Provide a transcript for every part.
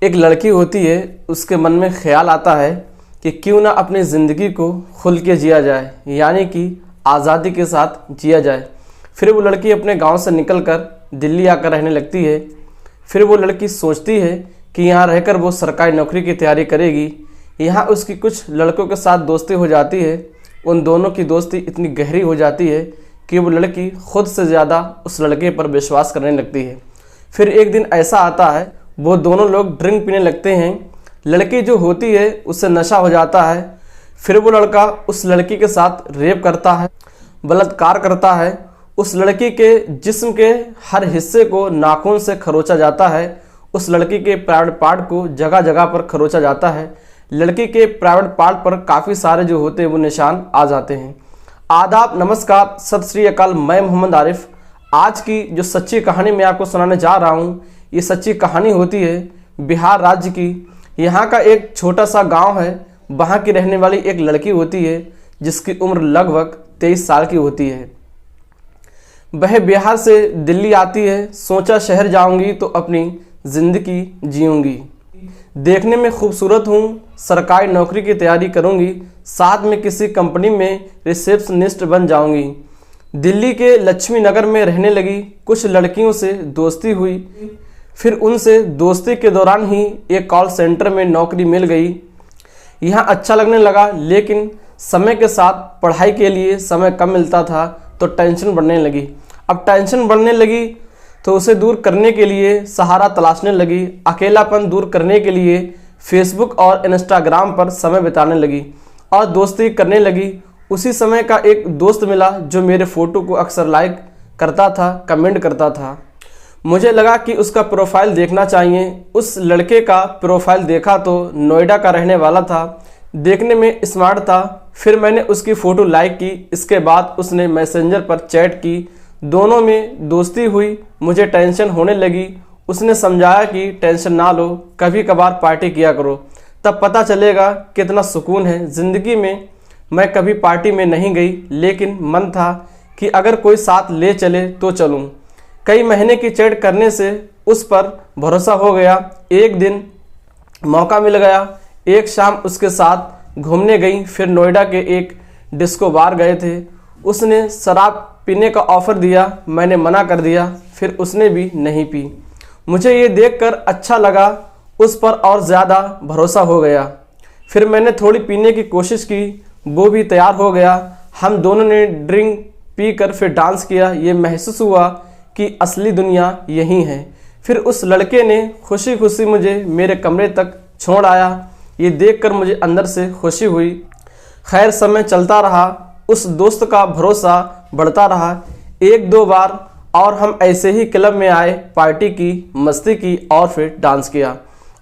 एक लड़की होती है, उसके मन में ख्याल आता है कि क्यों ना अपनी ज़िंदगी को खुल के जिया जाए, यानी कि आज़ादी के साथ जिया जाए। फिर वो लड़की अपने गांव से निकलकर दिल्ली आकर रहने लगती है। फिर वो लड़की सोचती है कि यहाँ रहकर वो सरकारी नौकरी की तैयारी करेगी। यहाँ उसकी कुछ लड़कों के साथ दोस्ती हो जाती है। उन दोनों की दोस्ती इतनी गहरी हो जाती है कि वो लड़की खुद से ज़्यादा उस लड़के पर विश्वास करने लगती है। फिर एक दिन ऐसा आता है, वो दोनों लोग ड्रिंक पीने लगते हैं। लड़की जो होती है उससे नशा हो जाता है। फिर वो लड़का उस लड़की के साथ रेप करता है, बलात्कार करता है। उस लड़की के जिस्म के हर हिस्से को नाखून से खरोचा जाता है। उस लड़की के प्राइवेट पार्ट को जगह जगह पर खरोचा जाता है। लड़की के प्राइवेट पार्ट पर काफ़ी सारे जो होते हैं वो निशान आ जाते हैं। आदाब, नमस्कार, सत श्री अकाल। मैं मोहम्मद आरिफ। आज की जो सच्ची कहानी मैं आपको सुनाने जा रहा हूँ, ये सच्ची कहानी होती है बिहार राज्य की। यहाँ का एक छोटा सा गांव है। वहाँ की रहने वाली एक लड़की होती है जिसकी उम्र लगभग 23 साल की होती है। वह बिहार से दिल्ली आती है। सोचा शहर जाऊंगी तो अपनी ज़िंदगी जीऊंगी। देखने में खूबसूरत हूँ, सरकारी नौकरी की तैयारी करूंगी, साथ में किसी कंपनी में रिसेप्शनिस्ट बन जाऊंगी। दिल्ली के लक्ष्मी नगर में रहने लगी। कुछ लड़कियों से दोस्ती हुई। फिर उनसे दोस्ती के दौरान ही एक कॉल सेंटर में नौकरी मिल गई। यहाँ अच्छा लगने लगा, लेकिन समय के साथ पढ़ाई के लिए समय कम मिलता था तो टेंशन बढ़ने लगी। अब टेंशन बढ़ने लगी तो उसे दूर करने के लिए सहारा तलाशने लगी। अकेलापन दूर करने के लिए फेसबुक और इंस्टाग्राम पर समय बिताने लगी और दोस्ती करने लगी। उसी समय का एक दोस्त मिला जो मेरे फ़ोटो को अक्सर लाइक करता था, कमेंट करता था। मुझे लगा कि उसका प्रोफाइल देखना चाहिए। उस लड़के का प्रोफाइल देखा तो नोएडा का रहने वाला था, देखने में स्मार्ट था। फिर मैंने उसकी फ़ोटो लाइक की। इसके बाद उसने मैसेंजर पर चैट की। दोनों में दोस्ती हुई। मुझे टेंशन होने लगी। उसने समझाया कि टेंशन ना लो, कभी कभार पार्टी किया करो, तब पता चलेगा कितना सुकून है ज़िंदगी में। मैं कभी पार्टी में नहीं गई, लेकिन मन था कि अगर कोई साथ ले चले तो चलूं। कई महीने की चैट करने से उस पर भरोसा हो गया। एक दिन मौका मिल गया। एक शाम उसके साथ घूमने गई। फिर नोएडा के एक डिस्को बार गए थे। उसने शराब पीने का ऑफ़र दिया, मैंने मना कर दिया। फिर उसने भी नहीं पी। मुझे ये देखकर अच्छा लगा, उस पर और ज़्यादा भरोसा हो गया। फिर मैंने थोड़ी पीने की कोशिश की, वो भी तैयार हो गया। हम दोनों ने ड्रिंक पीकर फिर डांस किया। ये महसूस हुआ कि असली दुनिया यही है। फिर उस लड़के ने खुशी खुशी मुझे मेरे कमरे तक छोड़ आया। ये देखकर मुझे अंदर से खुशी हुई। खैर, समय चलता रहा। उस दोस्त का भरोसा बढ़ता रहा। एक दो बार और हम ऐसे ही क्लब में आए, पार्टी की, मस्ती की और फिर डांस किया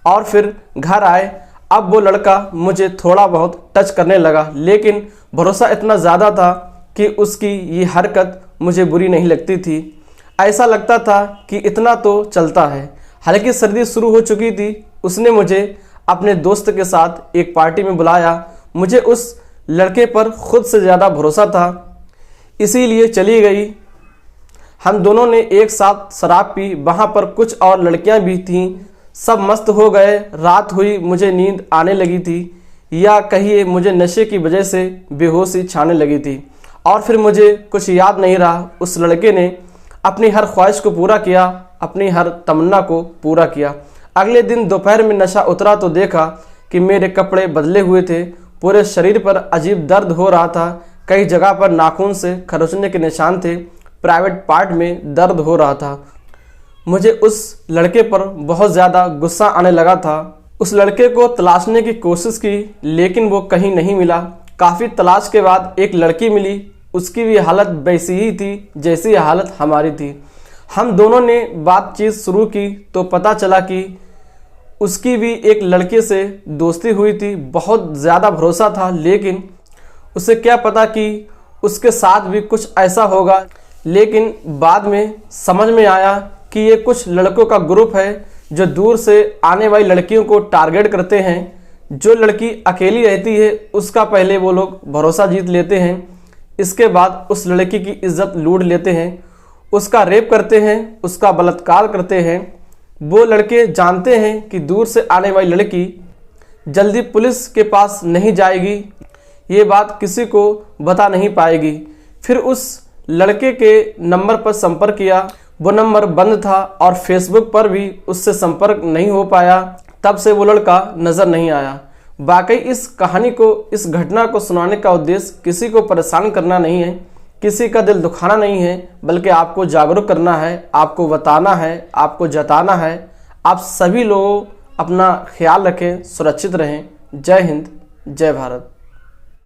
और फिर घर आए। अब वो लड़का मुझे थोड़ा बहुत टच करने लगा, लेकिन भरोसा इतना ज़्यादा था कि उसकी ये हरकत मुझे बुरी नहीं लगती थी। ऐसा लगता था कि इतना तो चलता है। हालांकि सर्दी शुरू हो चुकी थी। उसने मुझे अपने दोस्त के साथ एक पार्टी में बुलाया। मुझे उस लड़के पर खुद से ज़्यादा भरोसा था, इसीलिए चली गई। हम दोनों ने एक साथ शराब पी। वहाँ पर कुछ और लड़कियाँ भी थीं। सब मस्त हो गए। रात हुई, मुझे नींद आने लगी थी, या कहिए मुझे नशे की वजह से बेहोशी छाने लगी थी और फिर मुझे कुछ याद नहीं रहा। उस लड़के ने अपनी हर ख्वाहिश को पूरा किया, अपनी हर तमन्ना को पूरा किया। अगले दिन दोपहर में नशा उतरा तो देखा कि मेरे कपड़े बदले हुए थे। पूरे शरीर पर अजीब दर्द हो रहा था। कई जगह पर नाखून से खरोचने के निशान थे। प्राइवेट पार्ट में दर्द हो रहा था। मुझे उस लड़के पर बहुत ज़्यादा गुस्सा आने लगा था। उस लड़के को तलाशने की कोशिश की, लेकिन वो कहीं नहीं मिला। काफ़ी तलाश के बाद एक लड़की मिली। उसकी भी हालत वैसी ही थी जैसी हालत हमारी थी। हम दोनों ने बातचीत शुरू की तो पता चला कि उसकी भी एक लड़के से दोस्ती हुई थी। बहुत ज़्यादा भरोसा था, लेकिन उसे क्या पता कि उसके साथ भी कुछ ऐसा होगा। लेकिन बाद में समझ में आया कि ये कुछ लड़कों का ग्रुप है जो दूर से आने वाली लड़कियों को टारगेट करते हैं। जो लड़की अकेली रहती है उसका पहले वो लोग भरोसा जीत लेते हैं। इसके बाद उस लड़की की इज्जत लूट लेते हैं, उसका रेप करते हैं, उसका बलात्कार करते हैं। वो लड़के जानते हैं कि दूर से आने वाली लड़की जल्दी पुलिस के पास नहीं जाएगी, ये बात किसी को बता नहीं पाएगी। फिर उस लड़के के नंबर पर संपर्क किया, वो नंबर बंद था और फेसबुक पर भी उससे संपर्क नहीं हो पाया। तब से वो लड़का नज़र नहीं आया। वाकई इस कहानी को, इस घटना को सुनाने का उद्देश्य किसी को परेशान करना नहीं है, किसी का दिल दुखाना नहीं है, बल्कि आपको जागरूक करना है, आपको बताना है, आपको जताना है। आप सभी लोग अपना ख्याल रखें, सुरक्षित रहें। जय हिंद, जय भारत।